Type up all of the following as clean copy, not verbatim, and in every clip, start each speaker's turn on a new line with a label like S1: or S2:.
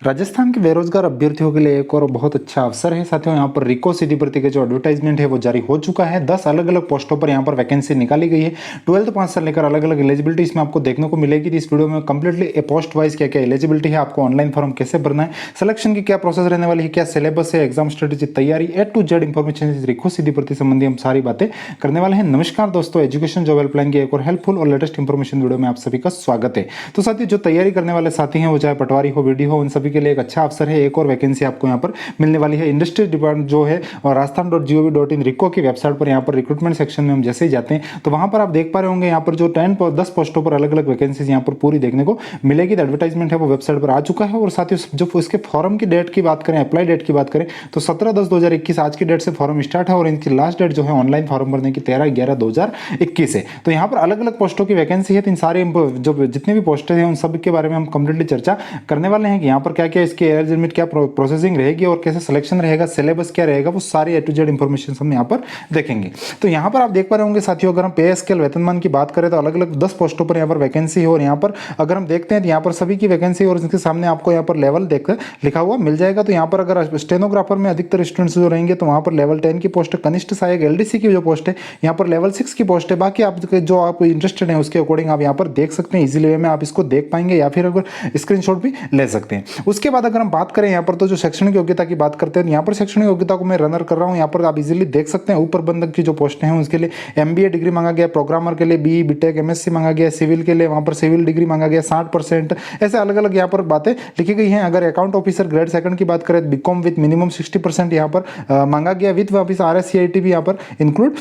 S1: राजस्थान के बेरोजगार अभ्यर्थियों के लिए एक और बहुत अच्छा अवसर है साथियों। यहाँ पर रिको सीधी भर्ती का जो एडवर्टाइजमेंट है वो जारी हो चुका है। 10 अलग अलग पोस्टों पर यहाँ पर वैकेंसी निकाली गई है। 12th पास से लेकर अलग अलग एलिजिबिलिटी इसमें आपको देखने को मिलेगी। इस वीडियो में कंप्लीटली पोस्ट वाइज क्या क्या एलिजिबिलिटी है, आपको ऑनलाइन फॉर्म कैसे भरना है, सिलेक्शन की क्या प्रोसेस रहने वाली है, क्या सिलेबस है, एग्जाम स्ट्रेटेजी तैयारी A to Z इन्फॉर्मेशन रिको सीधी भर्ती संबंधी हम सारी बातें करने वाले हैं। नमस्कार दोस्तों, एजुकेशन जॉब हेल्पलाइन की एक और हेल्पफुल और लेटेस्ट इन्फॉर्मेशन वीडियो में आप सभी का स्वागत है। तो साथियों, जो तैयारी करने वाले साथी हैं वो चाहे पटवारी हो, बीडी हो, उन सभी के लिए एक अच्छा अवसर है। एक और वैकेंसी आपको यहाँ पर मिलने वाली है। इंडस्ट्री डिपार्टमेंट जो है और राजस्थान.gov.in रिको की वेबसाइट पर यहाँ पर रिक्रूटमेंट सेक्शन में हम जैसे ही जाते हैं तो वहां पर आप देख पा रहे होंगे यहाँ पर जो 10 पोस्टों पर अलग अलग वैकेंसीज यहाँ पर पूरी देखने को मिलेगी। एडवर्टाइजमेंट है वो वेबसाइट पर आ चुका है। और साथ ही जो इसके फॉर्म की डेट की बात करें, अप्लाई डेट की बात करें तो 17/10/2021 आज की डेट से फॉर्म स्टार्ट है और इनकी लास्ट डेट जो है ऑनलाइन फॉर्म भरने की 13/11/2021 है। तो यहाँ पर अलग अलग पोस्टों की वैकेंसी है। तो इन सारे जो जितने भी पोस्टें हैं उन सब के बारे में हम कंप्लीटली चर्चा करने वाले हैं कि यहाँ पर क्या क्या इसके एज लिमिट, क्या प्रोसेसिंग रहेगी और कैसे सिलेक्शन रहेगा, सिलेबस क्या रहेगा, वो सारी A to Z इंफॉर्मेशन हम यहाँ पर देखेंगे। तो यहाँ पर आप देख पा रहे होंगे साथियों, अगर हम पे स्केल वेतनमान की बात करें तो अलग अलग 10 पोस्टों पर यहाँ पर वैकेंसी है। और यहाँ पर अगर हम देखते हैं तो यहाँ पर सभी की वैकेंसी और इसके सामने आपको यहाँ पर लेवल देख लिखा हुआ मिल जाएगा। तो यहाँ पर अगर स्टेनोग्राफर में अधिकतर स्टूडेंट्स जो रहेंगे तो वहाँ पर लेवल 10 की पोस्ट है। कनिष्ठ सहायक LDC की जो पोस्ट है यहाँ पर लेवल 6 की पोस्ट है। बाकी आप जो आप इंटरेस्टेड हैं उसके अकॉर्डिंग आप यहाँ पर देख सकते हैं, इजीली वे में आप इसको देख पाएंगे या फिर अगर स्क्रीनशॉट भी ले सकते हैं। उसके बाद अगर हम बात करें यहाँ पर तो जो शैक्षणिक योग्यता की बात करते हैं, यहाँ पर शैक्षणिक योग्यता को मैं रनर कर रहा हूँ। यहाँ पर आप इजीली देख सकते हैं उप प्रबंधक की जो पोस्टें हैं उसके लिए MBA डिग्री मांगा गया, प्रोग्रामर के लिए BE BTech MSc मांगा गया, सिविल के लिए वहाँ पर सिविल डिग्री मांगा गया 60%। ऐसे अलग अलग यहाँ पर बातें लिखी गई हैं। अगर अकाउंट ऑफिसर ग्रेड 2 की बात करें, BCom विथ मिनिमम 60% यहाँ पर मांगा गया, विथ वापिस RSCIT भी यहाँ पर इंक्लूड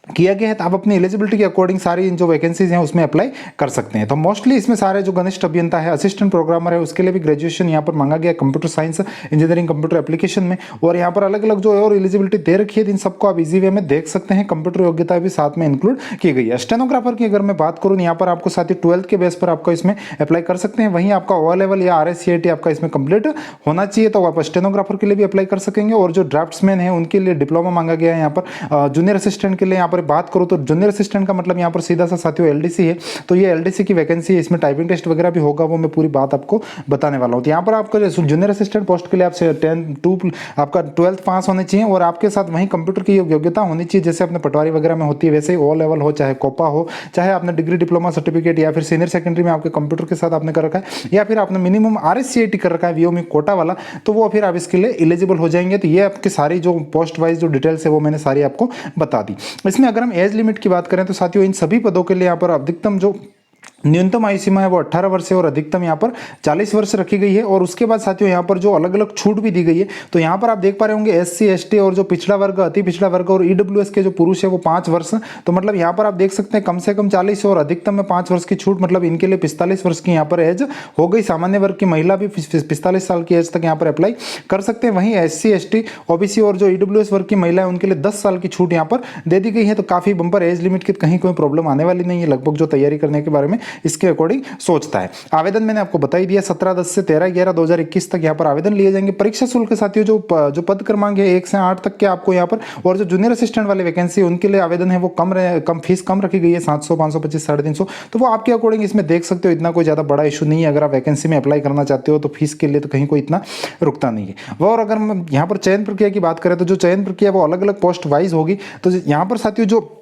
S1: किया गया है। तो आप अपनी एलिजिबिलिटी के अकॉर्डिंग सारी जो वैकेंसीज हैं उसमें अप्लाई कर सकते हैं। तो मोस्टली इसमें सारे जो घनिष्ठ अभियंता है, असिस्टेंट प्रोग्रामर है, उसके लिए भी ग्रेजुएशन यहाँ पर मांगा गया, computer science engineering computer application में। और यहाँ पर अलग अलग जो और एलिजिबिलिटी दे रखी है इन सबको आप इजी वे में देख सकते हैं। कंप्यूटर योग्यता भी साथ में इंक्लूड की गई है। स्टेनोग्राफर की अगर मैं बात करूँ यहाँ पर आपको साथ ही 12th के बेस पर आपको इसमें अप्लाई कर सकते हैं। वहीं आपका O लेवल या RSCIT आपका इसमें कंप्लीट होना चाहिए, तो आप स्टेनोग्राफर के लिए भी अप्लाई कर सकेंगे। और जो ड्राफ्ट्समैन है उनके लिए डिप्लोमा मांगा गया है। यहाँ पर जूनियर असिस्टेंट के लिए यहाँ पर बात करूँ तो जूनियर असिस्टेंट का मतलब यहाँ पर सीधा सा साथियों LDC है। तो ये LDC की वैकेंसी है, इसमें टाइपिंग टेस्ट वगैरह भी होगा, वो मैं पूरी बात आपको बताने वाला हूँ। तो यहाँ पर आपको जूनियर असिस्टेंट पोस्ट के लिए आपसे आपका 12th पास होने चाहिए और आपके साथ वहीं कंप्यूटर की योग्यता होनी चाहिए, जैसे अपने पटवारी वगैरह में होती है वैसे ही O लेवल हो, चाहे कोपा हो, चाहे आपने डिग्री डिप्लोमा सर्टिफिकेट या फिर सीनियर सेकेंडरी में आपके कंप्यूटर के साथ आपने कर रखा है, या फिर आपने मिनिमम RSCIT कर रखा है VO में कोटा वाला, तो वो फिर आप इसके लिए एलिजिबल हो जाएंगे। तो ये आपकी सारी जो पोस्ट वाइज जो डिटेल्स है वो मैंने सारी आपको बता दी। इसमें अगर हम एज लिमिट की बात करें तो साथियों इन सभी पदों के लिए यहाँ पर अधिकतम जो न्यूनतम आयु सीमा है वो 18 वर्ष है और अधिकतम यहाँ पर 40 वर्ष रखी गई है। और उसके बाद साथियों यहाँ पर जो अलग अलग छूट भी दी गई है, तो यहाँ पर आप देख पा रहे होंगे SC ST और जो पिछड़ा वर्ग, अति पिछड़ा वर्ग और EWS के जो पुरुष है वो 5 वर्ष। तो मतलब यहाँ पर आप देख सकते हैं कम से कम 40 और अधिकतम में 5 वर्ष की छूट, मतलब इनके लिए 45 वर्ष की यहाँ पर एज हो गई। सामान्य वर्ग की महिला भी 45 साल की एज तक यहाँ पर अप्लाई कर सकते हैं। वहीं SC ST OBC और जो EWS वर्ग की महिला है उनके लिए 10 साल की छूट यहाँ पर दे दी गई है। तो काफी बंपर एज लिमिट की कहीं कोई प्रॉब्लम आने वाली नहीं है, लगभग जो तैयारी करने के बारे में इसके अकॉर्डिंग सोचता है। आवेदन मैंने आपको बता ही दिया, 17/10 से 13/11/2021 तक यहाँ पर आवेदन लिए जाएंगे। परीक्षा शुल्क साथियों जो पद क्रमांक है 1 से 8 तक के आपको यहाँ पर, और जो जूनियर असिस्टेंट वाली वैकेंसी उनके लिए आवेदन है वो कम फीस कम रखी गई है, 700 525 350। तो वो आपके अकॉर्डिंग इसमें देख सकते हो, इतना कोई ज्यादा बड़ा इशू नहीं है। अगर आप वैकेंसी में अप्लाई करना चाहते हो तो फीस के लिए तो कहीं कोई इतना रुकता नहीं है वो। और अगर हम यहाँ पर चयन प्रक्रिया की बात करें तो जो चयन प्रक्रिया वो अलग अलग पोस्ट वाइज होगी। तो यहाँ पर साथियों जो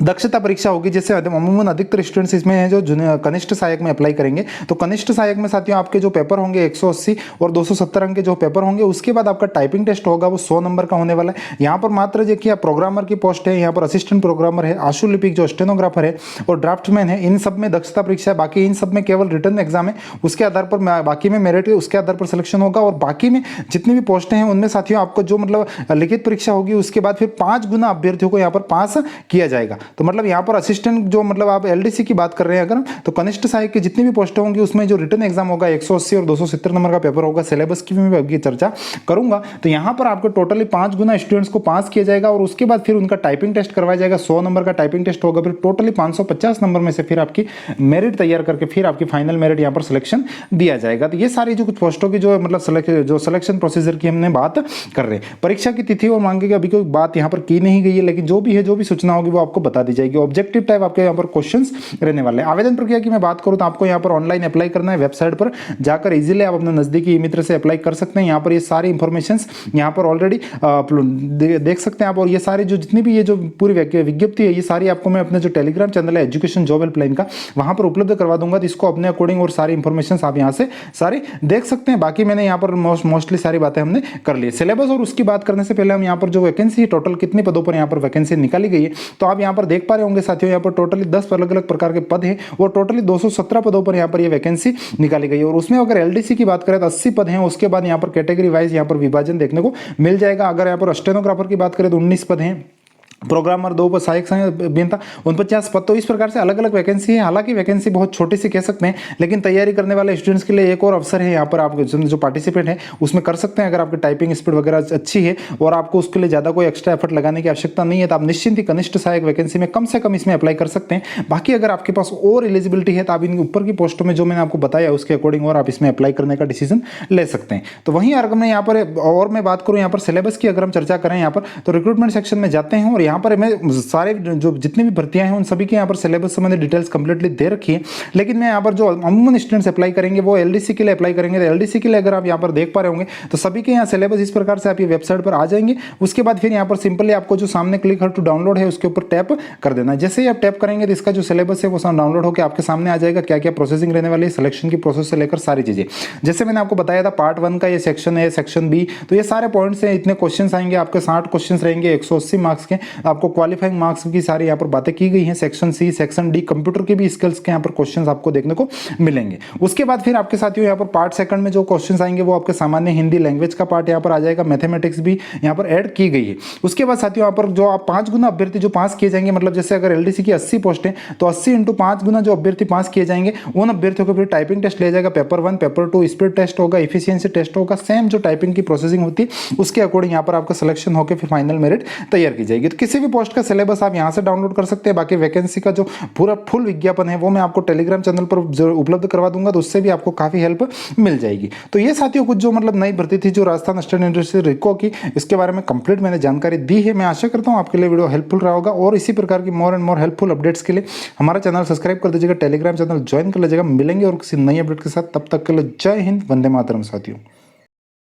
S1: दक्षता परीक्षा होगी, जैसे अमूमन अधिकतर स्टूडेंट्स इसमें हैं जो कनिष्ठ सहायक में अप्लाई करेंगे। तो कनिष्ठ सहायक में साथियों आपके जो पेपर होंगे 180 और 270 अंक के जो पेपर होंगे, उसके बाद आपका टाइपिंग टेस्ट होगा वो 100 नंबर का होने वाला है। यहाँ पर मात्र देखिए प्रोग्रामर की पोस्ट है, यहाँ पर असिस्टेंट प्रोग्रामर है, आशुलिपिक जो स्टेनोग्राफर है और ड्राफ्टमैन है, इन सब में दक्षता परीक्षा है। बाकी इन सब में केवल रिटर्न एग्जाम है, उसके आधार पर बाकी में मेरिट है, उसके आधार पर सिलेक्शन होगा। और बाकी में जितनी भी पोस्टें हैं उनमें साथियों आपको जो मतलब लिखित परीक्षा होगी, उसके बाद फिर 5 गुना अभ्यर्थियों को यहाँ पर पास किया जाएगा। तो मतलब यहाँ पर असिस्टेंट जो मतलब आप LDC की बात कर रहे हैं अगर, तो कनिष्ठ सहायक की जितनी भी पोस्टें होंगी उसमें जो रिटर्न एग्जाम होगा 180 और 270 नंबर का पेपर होगा। सिलेबस की भी मैं अभी चर्चा करूंगा। तो यहाँ पर आपको टोटली 5 गुना स्टूडेंट्स को पास किया जाएगा और उसके बाद फिर उनका टाइपिंग टेस्ट करवाया जाएगा। 100 नंबर का टाइपिंग टेस्ट होगा, फिर टोटली 550 नंबर में से फिर आपकी मेरिट तैयार करके फिर आपकी फाइनल मेरिट यहाँ पर सिलेक्शन दिया जाएगा। तो ये सारी जो कुछ पोस्टों की जो मतलब जो सिलेक्शन प्रोसीजर की हमने बात कर रहे हैं। परीक्षा की तिथि और मांगे की अभी कोई बात यहाँ पर की नहीं गई है, लेकिन जो भी है, जो भी सूचना होगी वो आपको बता बता दी जाएगी। ऑब्जेक्टिव टाइप आपके यहाँ पर क्वेश्चंस रहने वाले हैं। आवेदन प्रक्रिया की मैं बात करूँ तो आपको यहाँ पर ऑनलाइन अप्लाई करना है, वेबसाइट पर जाकर इजीली आप अपने नजदीकी ई मित्र से अप्लाई कर सकते हैं। यहाँ पर ये सारी इंफॉर्मेशन यहाँ पर ऑलरेडी देख सकते हैं आप, और ये सारी जो जितनी भी ये जो पूरी विज्ञप्ति है ये सारी आपको मैं अपने जो टेलीग्राम चैनल है एजुकेशन जॉब हेल्पलाइन का वहां पर उपलब्ध करवा दूंगा। तो इसको अपने अकॉर्डिंग और सारी इंफॉर्मेशन आप यहाँ से सारी देख सकते हैं। बाकी मैंने यहाँ पर मोस्टली सारी बातें हमने कर ली। सिलेबस और उसकी बात करने से पहले हम यहाँ पर जो वैकेंसी टोटल कितने पदों पर यहाँ पर वैकेंसी निकाली गई है तो आप यहाँ पर देख पा रहे होंगे साथियों, यहाँ पर टोटली 10 अलग अलग प्रकार के पद हैं और टोटली 217 पदों पर यहाँ पर ये वैकेंसी निकाली गई है। और उसमें अगर एलडीसी की बात करें तो 80 पद हैं। उसके बाद यहाँ पर कैटेगरी वाइज यहाँ पर विभाजन देखने को मिल जाएगा। अगर यहाँ पर स्टेनोग्राफर की बात करें तो 19 पद हैं, प्रोग्रामर 2 पर सहायक अभियंता 49 पद। तो इस प्रकार से अलग अलग वैकेंसी है। हालांकि वैकेंसी बहुत छोटी सी कह सकते हैं, लेकिन तैयारी करने वाले स्टूडेंट्स के लिए एक और अवसर है। यहाँ पर आप जो पार्टिसिपेंट है उसमें कर सकते हैं। अगर आपकी टाइपिंग स्पीड वगैरह अच्छी है और आपको उसके लिए ज़्यादा कोई एक्स्ट्रा एफर्ट लगाने की आवश्यकता नहीं है तो आप निश्चिंत ही कनिष्ठ सहायक वैकेंसी में कम से कम इसमें अप्लाई कर सकते हैं। बाकी अगर आपके पास और एलिजिबिलिटी है तो आप इन ऊपर की पोस्टों में जो मैंने आपको बताया उसके अकॉर्डिंग और आप इसमें अप्लाई करने का डिसीजन ले सकते हैं। तो वहीं अगर मैं यहाँ पर और मैं बात करूँ यहाँ पर सिलेबस की अगर हम चर्चा करें यहाँ पर तो रिक्रूटमेंट सेक्शन में जाते हैं और यहाँ पर मैं सारे जो जितनी भी भर्तियां हैं उन सभी के यहाँ पर सिलेबस संबंधी डिटेल्स कंप्लीटली दे रखी है। लेकिन मैं यहाँ पर जो अमूमन स्टूडेंट्स अप्लाई करेंगे वो एलडीसी के लिए अप्लाई करेंगे। तो एलडीसी के लिए अगर आप यहाँ पर देख पा रहे होंगे तो सभी के यहाँ सिलेबस इस प्रकार से आप ये वेबसाइट पर आ जाएंगे। उसके बाद फिर यहाँ पर सिंपली आपको जो सामने क्लिक हर टू डाउनलोड है उसके ऊपर टैप कर देना है। जैसे ही आप टैप करेंगे तो इसका जो सिलेबस है वो डाउनलोड होकर आपके सामने आ जाएगा। क्या क्या प्रोसेसिंग रहने वाली है, सिलेक्शन की प्रोसेस से लेकर सारी चीजें। जैसे मैंने आपको बताया था पार्ट 1 का ये सेक्शन है, सेक्शन बी, तो ये सारे पॉइंट्स हैं। इतने क्वेश्चन आएंगे आपके 60 क्वेश्चन रहेंगे 180 मार्क्स के। आपको क्वालिफाइंग मार्क्स की सारी यहाँ पर बातें की गई हैं। Section C, section D computer के भी स्किल्स के यहाँ पर क्वेश्चंस आपको देखने को मिलेंगे। उसके बाद फिर आपके साथियों यहाँ पर पार्ट सेकंड में जो क्वेश्चंस आएंगे वो आपके सामान्य हिंदी लैंग्वेज का पार्ट यहाँ पर आ जाएगा। मैथमेटिक्स भी यहाँ पर ऐड की गई है। उसके बाद साथियों यहाँ पर जो आप 5 गुना अभ्यर्थी जो पास किए जाएंगे, मतलब जैसे अगर एलडीसी की 80 पोस्ट है तो 80 × 5 गुना जो अभ्यर्थी पास किए जाएंगे उन अभ्यर्थियों को फिर टाइपिंग टेस्ट लिया जाएगा। पेपर 1, पेपर 2 स्पीड टेस्ट होगा, इफिशियंसी टेस्ट होगा। सेम जो टाइपिंग की प्रोसेसिंग होती है उसके अकॉर्डिंग यहाँ पर आपका सिलेक्शन होकर फिर फाइनल मेरिट तैयार की जाएगी। तो किसी भी पोस्ट का सिलेबस आप यहाँ से डाउनलोड कर सकते हैं। बाकी वैकेंसी का जो पूरा फुल विज्ञापन है वो मैं आपको टेलीग्राम चैनल पर उपलब्ध करवा दूंगा, तो उससे भी आपको काफी हेल्प मिल जाएगी। तो ये साथियों कुछ जो मतलब नई भर्ती थी जो राजस्थान स्टेट यूनिवर्सिटी रिको की, इसके बारे में कंप्लीट मैंने जानकारी दी है। मैं आशा करता हूँ आपके लिए वीडियो हेल्पफुल रहा होगा और इसी प्रकार की more and more helpful updates के लिए हमारा चैनल सब्सक्राइब कर दीजिएगा, टेलीग्राम चैनल ज्वाइन कर लीजिएगा। मिलेंगे और किसी नई अपडेट के साथ, तब तक के लिए जय हिंद, वंदे मातरम साथियों।